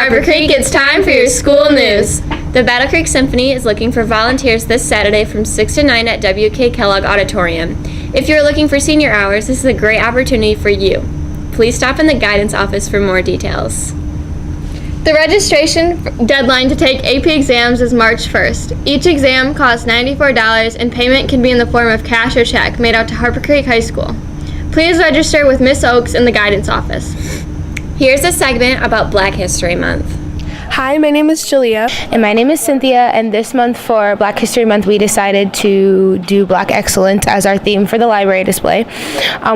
Harper Creek, it's time for your school news. The Battle Creek Symphony is looking for volunteers this Saturday from 6 to 9 at W.K. Kellogg Auditorium. If you're looking for senior hours, this is a great opportunity for you. Please stop in the guidance office for more details. The registration deadline to take AP exams is March 1st. Each exam costs $94 and payment can be in the form of cash or check made out to Harper Creek High School. Please register with Miss Oakes in the guidance office. Here's a segment about Black History Month. Hi, my name is Julia. And my name is Cynthia, and this month for Black History Month we decided to do Black Excellence as our theme for the library display.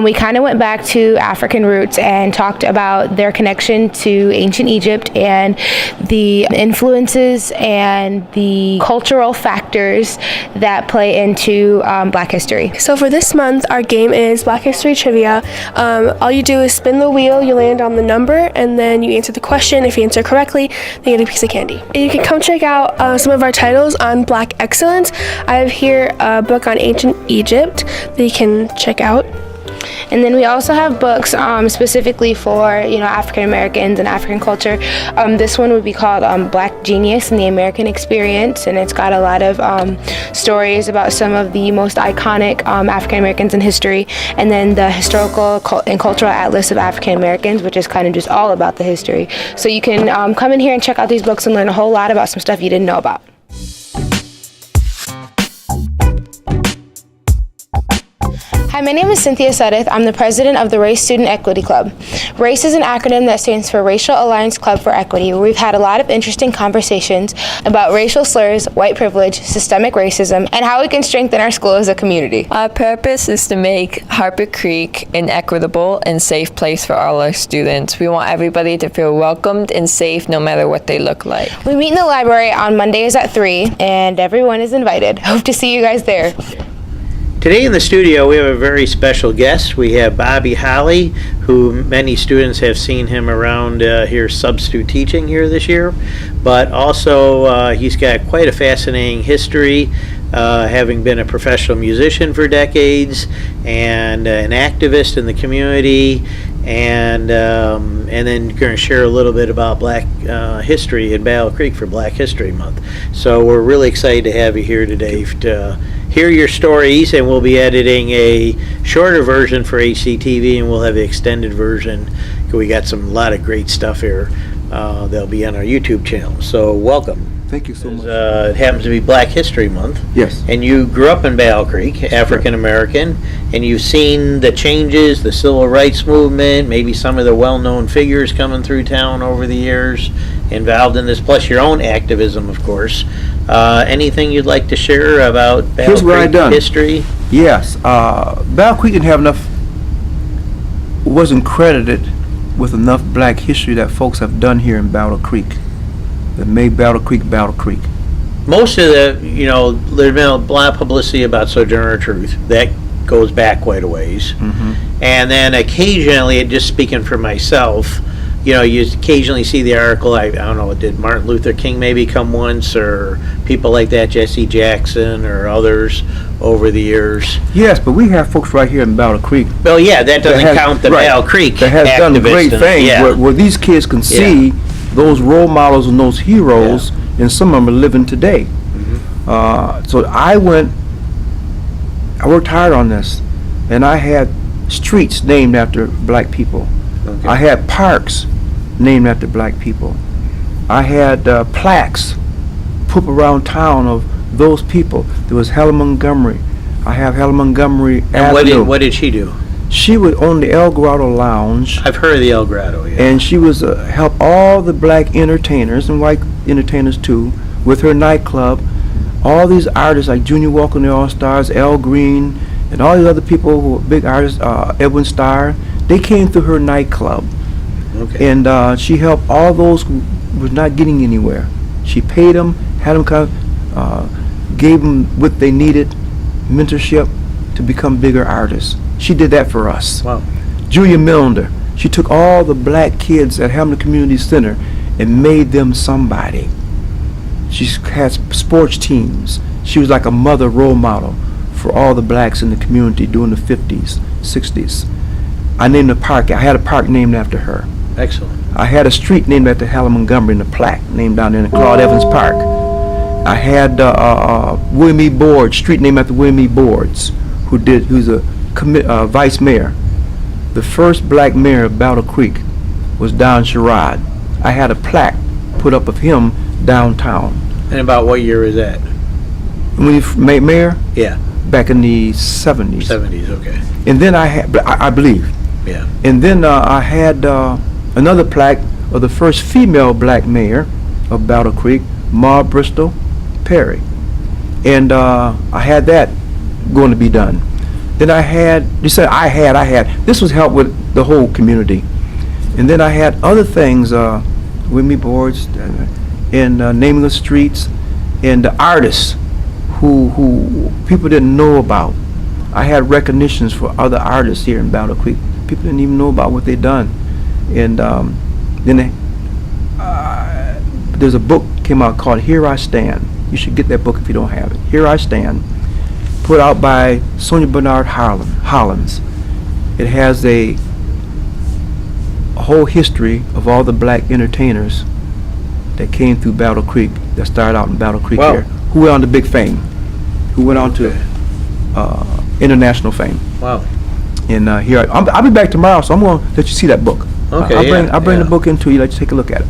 We kind of went back to African roots and talked about their connection to ancient Egypt and the influences and the cultural factors that play into Black history. So for this month, our game is Black History Trivia. All you do is spin the wheel, you land on the number, and then you answer the question. If you answer correctly, then you get a piece of candy. You can come check out some of our titles on Black Excellence. I have here a book on ancient Egypt that you can check out. And then we also have books specifically for African Americans and African culture. This one would be called Black Genius and the American Experience, and it's got a lot of stories about some of the most iconic African Americans in history. And then the Historical and Cultural Atlas of African Americans, which is kind of just all about the history. So you can come in here and check out these books and learn a whole lot about some stuff you didn't know about. Hi, my name is Cynthia Sudeth. I'm the president of the Race Student Equity Club. RACE is an acronym that stands for Racial Alliance Club for Equity, where we've had a lot of interesting conversations about racial slurs, white privilege, systemic racism, and how we can strengthen our school as a community. Our purpose is to make Harper Creek an equitable and safe place for all our students. We want everybody to feel welcomed and safe no matter what they look like. We meet in the library on Mondays at 3, and everyone is invited. Hope to see you guys there. Today in the studio we have a very special guest. We have Bobby Holly, who many students have seen him around here substitute teaching here this year, but also he's got quite a fascinating history, having been a professional musician for decades and an activist in the community, and then going to share a little bit about Black history in Battle Creek for Black History Month. So we're really excited to have you here today to hear your stories, and we'll be editing a shorter version for HCTV, and we'll have the extended version. We got a lot of great stuff here. They'll be on our YouTube channel. So welcome. Thank you so much. It happens to be Black History Month. Yes. And you grew up in Battle Creek, African American, and you've seen the changes, the civil rights movement, maybe some of the well-known figures coming through town over the years involved in this, plus your own activism, of course. Anything you'd like to share about Battle Creek history? Yes. Battle Creek didn't have enough, wasn't credited with enough Black history that folks have done here in Battle Creek that made Battle Creek Battle Creek. Most of the, there's been a lot of publicity about Sojourner Truth. That goes back quite a ways. Mm-hmm. And then occasionally, just speaking for myself, you occasionally see the article, I don't know, did Martin Luther King maybe come once, or people like that, Jesse Jackson or others over the years? Yes, but we have folks right here in Battle Creek. Well, yeah, that doesn't count the Battle Creek that has done great things, yeah. where these kids can see those role models and those heroes, and some of them are living today. Mm-hmm. So I worked hard on this, and I had streets named after Black people. Okay. I had parks named after Black people. I had plaques put around town of those people. There was Helen Montgomery. I have Helen Montgomery Avenue. And what did she do? She would own the El Grotto Lounge. I've heard of the El Grotto, yeah. And she was help all the Black entertainers and white entertainers too with her nightclub. All these artists like Junior Walker and the All Stars, Al Green, and all these other people who were big artists, Edwin Starr, they came through her nightclub. Okay. And she helped all those who were not getting anywhere. She paid them, had them come, gave them what they needed, mentorship to become bigger artists. She did that for us. Wow. Julia Milner, she took all the Black kids at Hamilton Community Center and made them somebody. She had sports teams. She was like a mother role model for all the Blacks in the community during the 50s, 60s. I named the park. I had a park named after her. Excellent. I had a street named after Helen Montgomery in the plaque, named down there in Claude Evans Park. I had William E. Board, street named after William E. Boards, who's a vice mayor. The first black mayor of Battle Creek was Don Sherrod. I had a plaque put up of him downtown. And about what year is that? When he made mayor? Yeah. Back in the 70s. 70s, okay. And then I had, I believe. Yeah. And then I had another plaque of the first female black mayor of Battle Creek, Ma Bristol Perry. And I had that going to be done. Then I had, this was help with the whole community. And then I had other things, with me boards, and naming of streets, and the artists who people didn't know about. I had recognitions for other artists here in Battle Creek. People didn't even know about what they'd done. And then there's a book came out called Here I Stand. You should get that book if you don't have it. Here I Stand, put out by Sonia Bernard Hollins. It has a whole history of all the black entertainers that came through Battle Creek, that started out in Battle Creek Wow. here, who went on to big fame, who went on to international fame. Wow. And here, I'll be back tomorrow, so I'm going to let you see that book. Okay, I'll bring yeah. the book into you, let you take a look at it.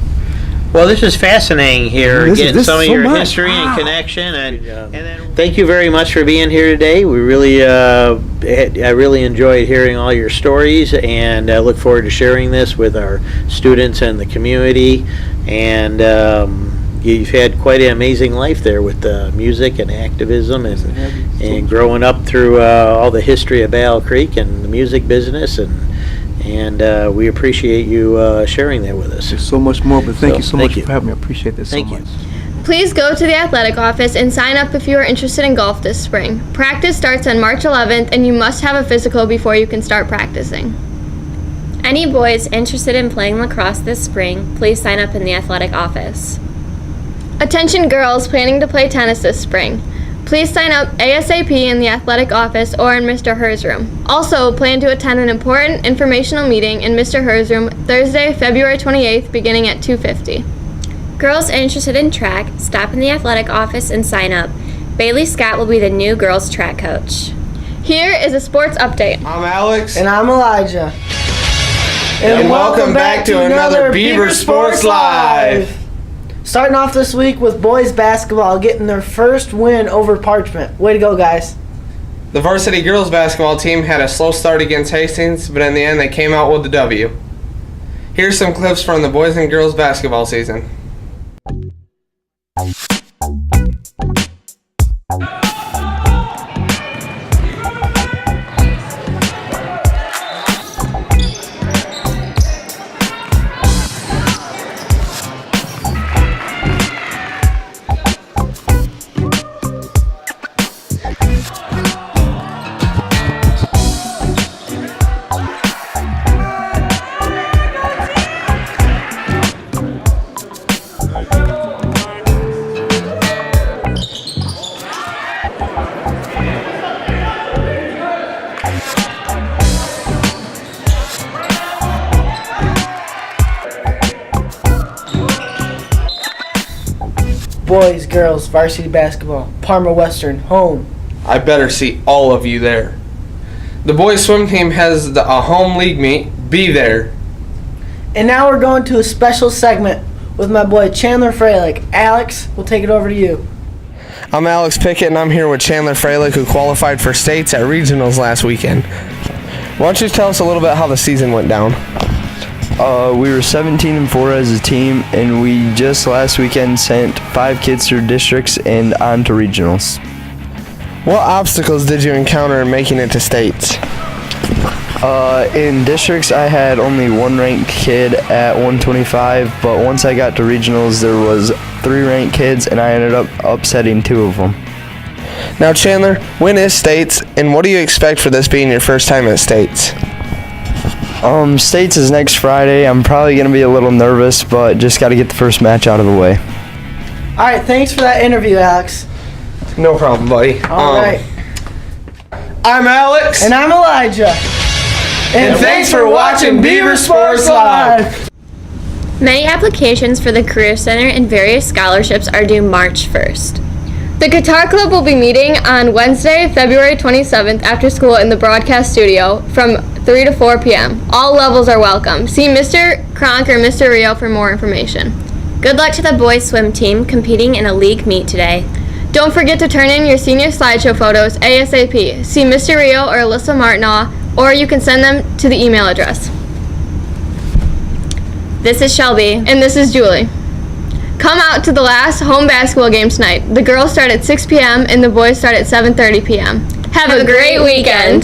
Well, this is fascinating here, This is- getting this some is of so your much. history and Wow. connection, and then thank you very much for being here today. We really, I really enjoyed hearing all your stories, and I look forward to sharing this with our students and the community. And you've had quite an amazing life there with music and activism, and growing up through all the history of Battle Creek and the music business, and we appreciate you sharing that with us. There's so much more, but thank you so thank much you. for having me. I appreciate this Thank so you. much. Please go to the athletic office and sign up if you are interested in golf this spring. Practice starts on March 11th, and you must have a physical before you can start practicing. Any boys interested in playing lacrosse this spring, please sign up in the athletic office. Attention girls planning to play tennis this spring. Please sign up ASAP in the athletic office or in Mr. Herr's room. Also, plan to attend an important informational meeting in Mr. Herr's room Thursday, February 28th, beginning at 2:50. Girls interested in track, stop in the athletic office and sign up. Bailey Scott will be the new girls track coach. Here is a sports update. I'm Alex. And I'm Elijah. And welcome back to another Beaver Sports Live. Starting off this week with boys basketball getting their first win over Parchment. Way to go, guys. The varsity girls basketball team had a slow start against Hastings, but in the end they came out with the W. Here's some clips from the boys and girls basketball season. Boys, girls, varsity basketball, Parma Western, home. I better see all of you there. The boys swim team has a home league meet. Be there. And now we're going to a special segment with my boy Chandler Freilich. Alex, we'll take it over to you. I'm Alex Pickett and I'm here with Chandler Freilich, who qualified for states at regionals last weekend. Why don't you tell us a little bit how the season went down? We were 17-4 as a team, and we just last weekend sent 5 kids through districts and on to regionals. What obstacles did you encounter in making it to states? In districts, I had only one ranked kid at 125, but once I got to regionals, there was 3 ranked kids, and I ended up upsetting 2 of them. Now Chandler, when is states, and what do you expect for this being your first time at states? States is next Friday. I'm probably going to be a little nervous, but just got to get the first match out of the way. All right, thanks for that interview, Alex. No problem, buddy. All right. I'm Alex. And I'm Elijah. And thanks for watching Beaver Sports Live. Many applications for the Career Center and various scholarships are due March 1st. The Guitar Club will be meeting on Wednesday, February 27th after school in the broadcast studio from 3 to 4 p.m. All levels are welcome. See Mr. Kronk or Mr. Rio for more information. Good luck to the boys swim team competing in a league meet today. Don't forget to turn in your senior slideshow photos ASAP. See Mr. Rio or Alyssa Martinaw, or you can send them to the email address. This is Shelby. And this is Julie. Come out to the last home basketball game tonight. The girls start at 6 p.m. and the boys start at 7:30 p.m. Have a great weekend.